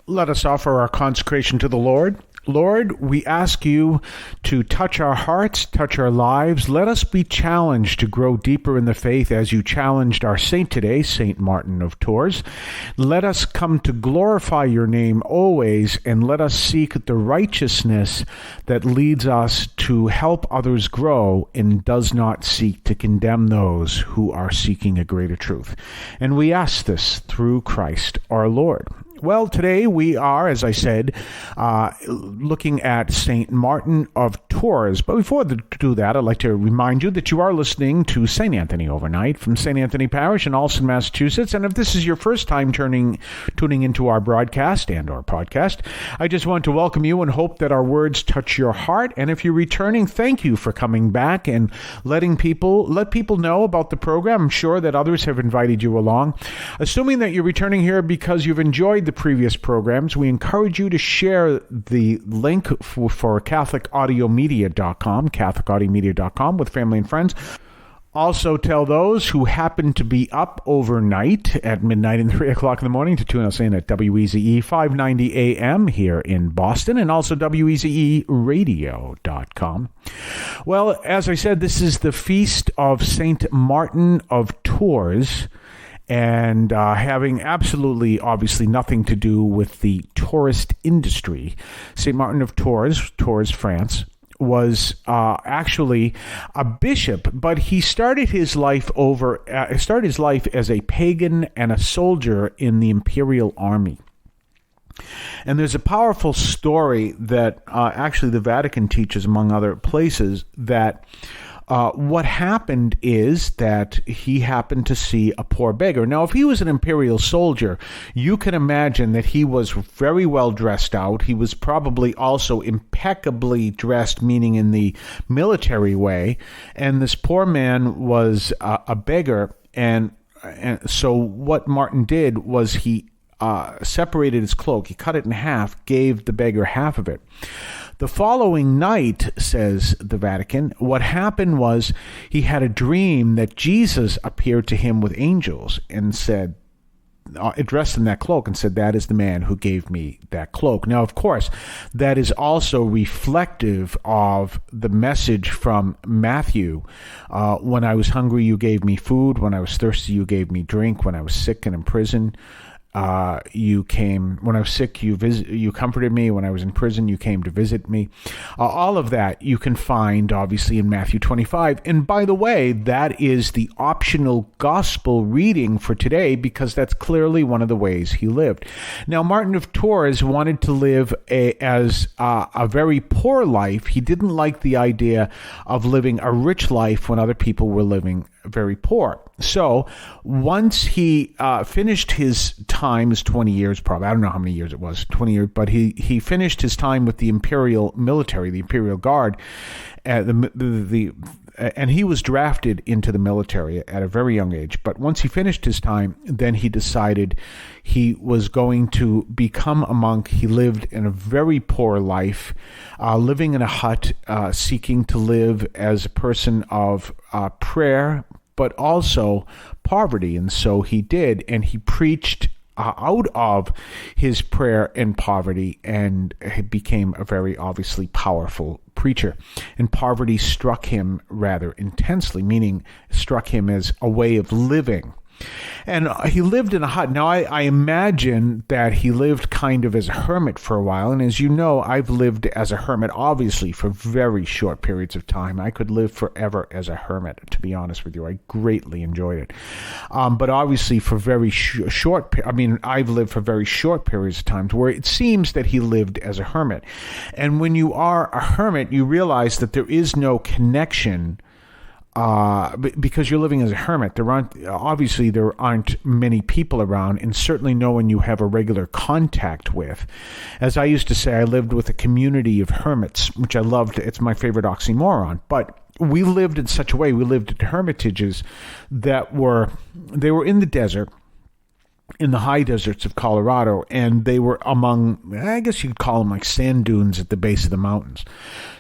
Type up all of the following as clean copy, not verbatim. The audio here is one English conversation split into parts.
Let us offer our consecration to the Lord. Lord, we ask you to touch our hearts, touch our lives. Let us be challenged to grow deeper in the faith as you challenged our saint today, Saint Martin of Tours. Let us come to glorify your name always, and let us seek the righteousness that leads us to help others grow and does not seek to condemn those who are seeking a greater truth. And we ask this through Christ our Lord. Well, today we are, as I said, looking at St. Martin of Tours. But before we do that, I'd like to remind you that you are listening to St. Anthony Overnight from St. Anthony Parish in Allston, Massachusetts. And if this is your first time tuning into our broadcast and our podcast, I just want to welcome you and hope that our words touch your heart. And if you're returning, thank you for coming back and let people know about the program. I'm sure that others have invited you along. Assuming that you're returning here because you've enjoyed the previous programs, we encourage you to share the link for CatholicAudiomedia.com with family and friends. Also, tell those who happen to be up overnight at midnight and 3 o'clock in the morning to tune us in at WEZE 590 AM here in Boston, and also WEZERadio.com. Well, as I said, this is the feast of St. Martin of Tours, and having absolutely, obviously, nothing to do with the tourist industry. St. Martin of Tours, France, was actually a bishop, but he started his life as a pagan and a soldier in the imperial army. And there's a powerful story that actually the Vatican teaches, among other places, that what happened is that he happened to see a poor beggar. Now, if he was an imperial soldier, you can imagine that he was very well dressed out. He was probably also impeccably dressed, meaning in the military way. And this poor man was a beggar. And so what Martin did was he separated his cloak. He cut it in half, gave the beggar half of it. The following night, says the Vatican, what happened was he had a dream that Jesus appeared to him with angels and said, addressed him that cloak and said, "That is the man who gave me that cloak." Now, of course, that is also reflective of the message from Matthew. When I was hungry, you gave me food. When I was thirsty, you gave me drink. When I was sick and in prison, you came. When I was sick, you comforted me. When I was in prison, you came to visit me. All of that you can find, obviously, in Matthew 25. And by the way, that is the optional gospel reading for today, because that's clearly one of the ways he lived. Now, Martin of Tours wanted to live a very poor life. He didn't like the idea of living a rich life when other people were living very poor. So once he finished his time, his 20 years probably, I don't know how many years it was, 20 years, but he finished his time with the imperial military, the imperial guard, and he was drafted into the military at a very young age. But once he finished his time, then he decided he was going to become a monk. He lived in a very poor life, living in a hut, seeking to live as a person of prayer, but also poverty. And so he did, and he preached out of his prayer and poverty, and he became a very obviously powerful preacher. And poverty struck him rather intensely, meaning struck him as a way of living. And he lived in a hut. Now, I imagine that he lived kind of as a hermit for a while. And as you know, I've lived as a hermit, obviously, for very short periods of time. I could live forever as a hermit, to be honest with you. I greatly enjoyed it. But obviously, for very I've lived for very short periods of time, to where it seems that he lived as a hermit. And when you are a hermit, you realize that there is no connection because you're living as a hermit. There aren't many people around, and certainly no one you have a regular contact with. As I used to say, I lived with a community of hermits, which I loved. It's my favorite oxymoron. But we lived in such a way. We lived at hermitages that were in the desert, in the high deserts of Colorado, and they were among, I guess you'd call them like sand dunes at the base of the mountains.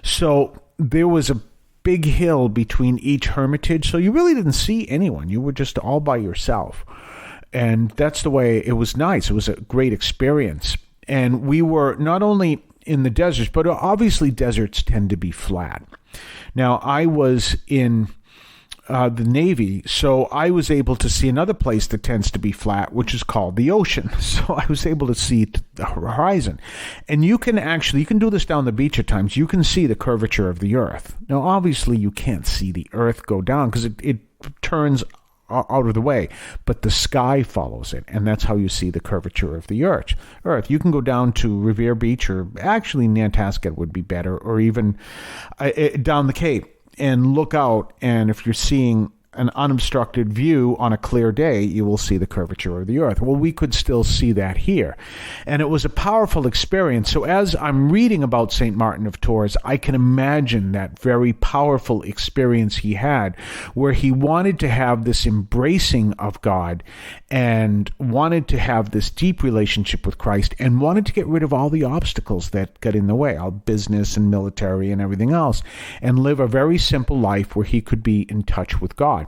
So there was a big hill between each hermitage, so you really didn't see anyone. You were just all by yourself. And that's the way it was nice. It was a great experience. And we were not only in the deserts, but obviously deserts tend to be flat. Now, I was in the Navy, so I was able to see another place that tends to be flat, which is called the ocean. So I was able to see the horizon. And you can do this down the beach at times. You can see the curvature of the earth. Now, obviously, you can't see the earth go down because it turns out of the way, but the sky follows it, and that's how you see the curvature of the earth. You can go down to Revere Beach, or actually Nantasket would be better, or even down the Cape and look out, and if you're seeing an unobstructed view on a clear day, you will see the curvature of the earth. Well, we could still see that here. And it was a powerful experience. So as I'm reading about St. Martin of Tours, I can imagine that very powerful experience he had, where he wanted to have this embracing of God and wanted to have this deep relationship with Christ and wanted to get rid of all the obstacles that got in the way, all business and military and everything else, and live a very simple life where he could be in touch with God.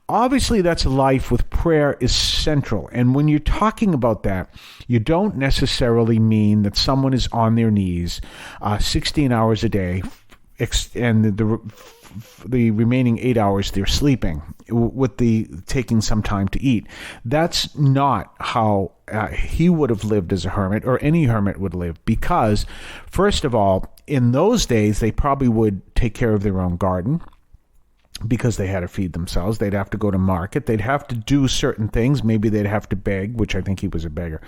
Obviously, that's a life with prayer is central. And when you're talking about that, you don't necessarily mean that someone is on their knees 16 hours a day and the remaining 8 hours they're sleeping with the taking some time to eat. That's not how he would have lived as a hermit, or any hermit would live, because first of all, in those days, they probably would take care of their own garden, because they had to feed themselves. They'd have to go to market. They'd have to do certain things. Maybe they'd have to beg, which I think he was a beggar.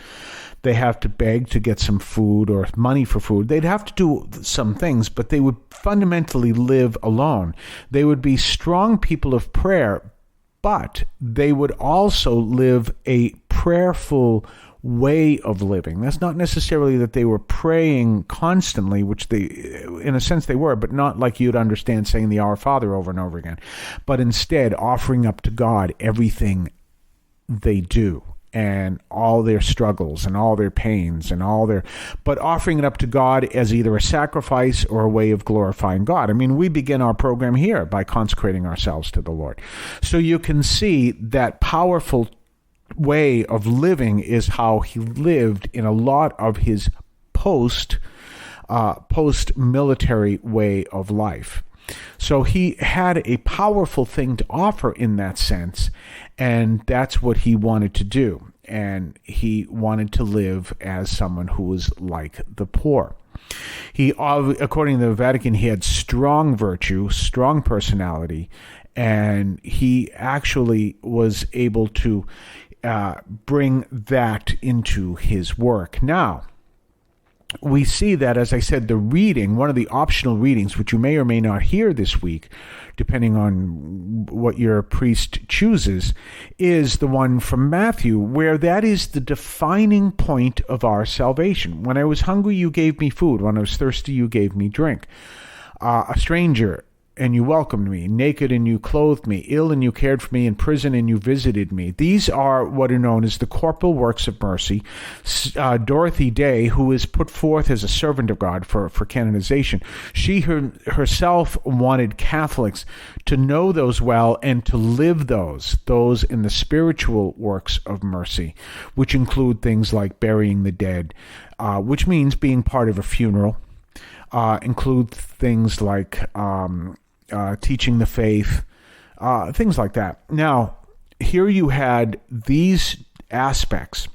They have to beg to get some food or money for food. They'd have to do some things, but they would fundamentally live alone. They would be strong people of prayer, but they would also live a prayerful way of living. That's not necessarily that they were praying constantly, which they, in a sense they were, but not like you'd understand saying the Our Father over and over again, but instead offering up to God everything they do and all their struggles and all their pains and but offering it up to God as either a sacrifice or a way of glorifying God. I mean, we begin our program here by consecrating ourselves to the Lord. So you can see that powerful way of living is how he lived in a lot of his post-military way of life. So he had a powerful thing to offer in that sense, and that's what he wanted to do. And he wanted to live as someone who was like the poor. He, according to the Vatican, he had strong virtue, strong personality, and he actually was able to bring that into his work. Now, we see that, as I said, the reading, one of the optional readings, which you may or may not hear this week, depending on what your priest chooses, is the one from Matthew, where that is the defining point of our salvation. When I was hungry, you gave me food. When I was thirsty, you gave me drink. A stranger, and you welcomed me, naked and you clothed me, ill and you cared for me, in prison and you visited me. These are what are known as the corporal works of mercy. Dorothy Day, who is put forth as a servant of God for canonization, she herself wanted Catholics to know those well and to live those in the spiritual works of mercy, which include things like burying the dead, which means being part of a funeral, include things like teaching the faith, things like that. Now, here you had these aspects,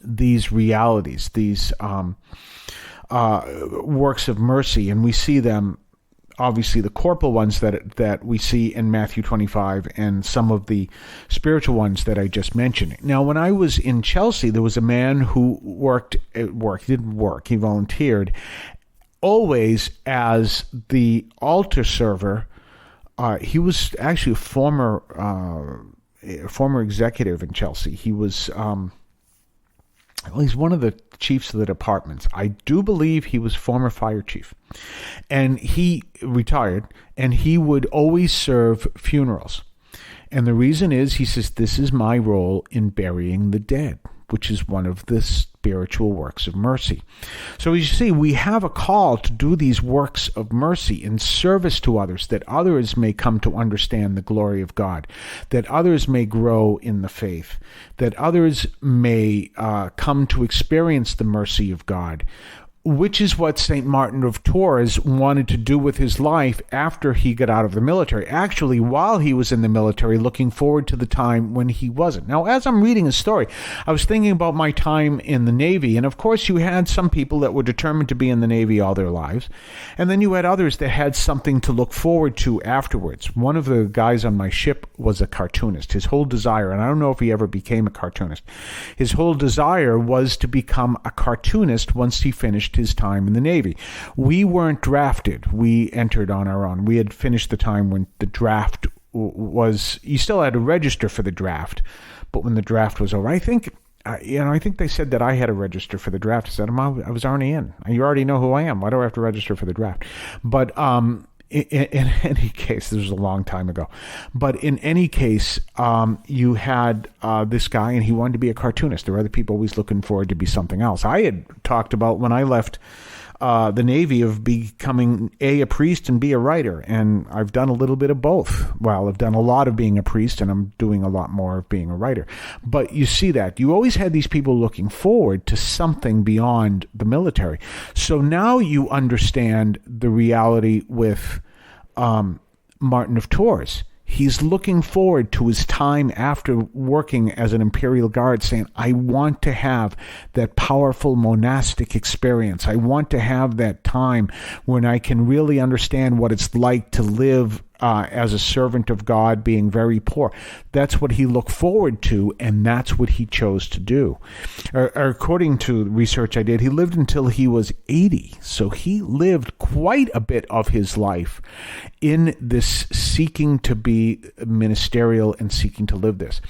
these realities, these works of mercy, and we see them, obviously, the corporal ones that we see in Matthew 25 and some of the spiritual ones that I just mentioned. Now, when I was in Chelsea, there was a man who he volunteered, always as the altar server. He was actually a former executive in Chelsea. He was, he's one of the chiefs of the departments. I do believe he was former fire chief. And he retired, and he would always serve funerals. And the reason is, he says, this is my role in burying the dead, which is one of the spiritual works of mercy. So as you see, we have a call to do these works of mercy in service to others, that others may come to understand the glory of God, that others may grow in the faith, that others may come to experience the mercy of God, which is what St. Martin of Tours wanted to do with his life after he got out of the military. Actually, while he was in the military, looking forward to the time when he wasn't. Now, as I'm reading his story, I was thinking about my time in the Navy. And of course, you had some people that were determined to be in the Navy all their lives. And then you had others that had something to look forward to afterwards. One of the guys on my ship was a cartoonist. His whole desire, and I don't know if he ever became a cartoonist, his whole desire was to become a cartoonist once he finished his time in the Navy. We weren't drafted. We entered on our own. We had finished the time when the draft was, you still had to register for the draft, but when the draft was over, I think they said that I had to register for the draft. I said, I was already in. You already know who I am. Why do I have to register for the draft? But in any case, this was a long time ago. But in any case, you had this guy, and he wanted to be a cartoonist. There were other people always looking forward to be something else. I had talked about, when I left the Navy, of becoming a priest and be a writer. And I've done a little bit of both. Well, I've done a lot of being a priest, and I'm doing a lot more of being a writer. But you see that. You always had these people looking forward to something beyond the military. So now you understand the reality with Martin of Tours. He's looking forward to his time after working as an imperial guard, saying, I want to have that powerful monastic experience. I want to have that time when I can really understand what it's like to live as a servant of God, being very poor. That's what he looked forward to, and that's what he chose to do. According to research I did, he lived until he was 80. So he lived quite a bit of his life in this seeking to be ministerial and seeking to live this.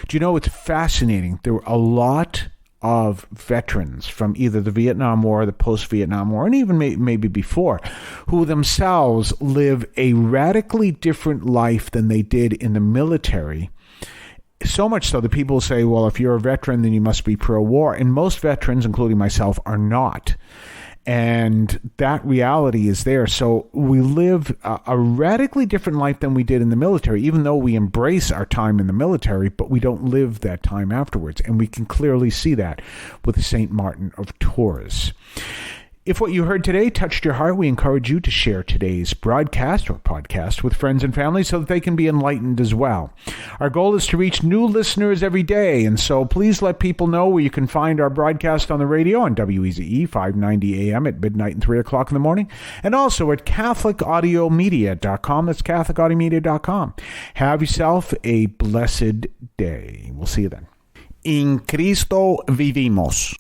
Do you know, it's fascinating. There were a lot of veterans from either the Vietnam War, the post-Vietnam War, and even maybe before, who themselves live a radically different life than they did in the military. So much so that people say, well, if you're a veteran, then you must be pro-war. And most veterans, including myself, are not. And that reality is there. So we live a radically different life than we did in the military, even though we embrace our time in the military, but we don't live that time afterwards. And we can clearly see that with St. Martin of Tours. If what you heard today touched your heart, we encourage you to share today's broadcast or podcast with friends and family so that they can be enlightened as well. Our goal is to reach new listeners every day, and so please let people know where you can find our broadcast on the radio on WEZE 590 AM at midnight and 3 o'clock in the morning, and also at CatholicAudiomedia.com. That's CatholicAudiomedia.com. Have yourself a blessed day. We'll see you then. In Cristo vivimos.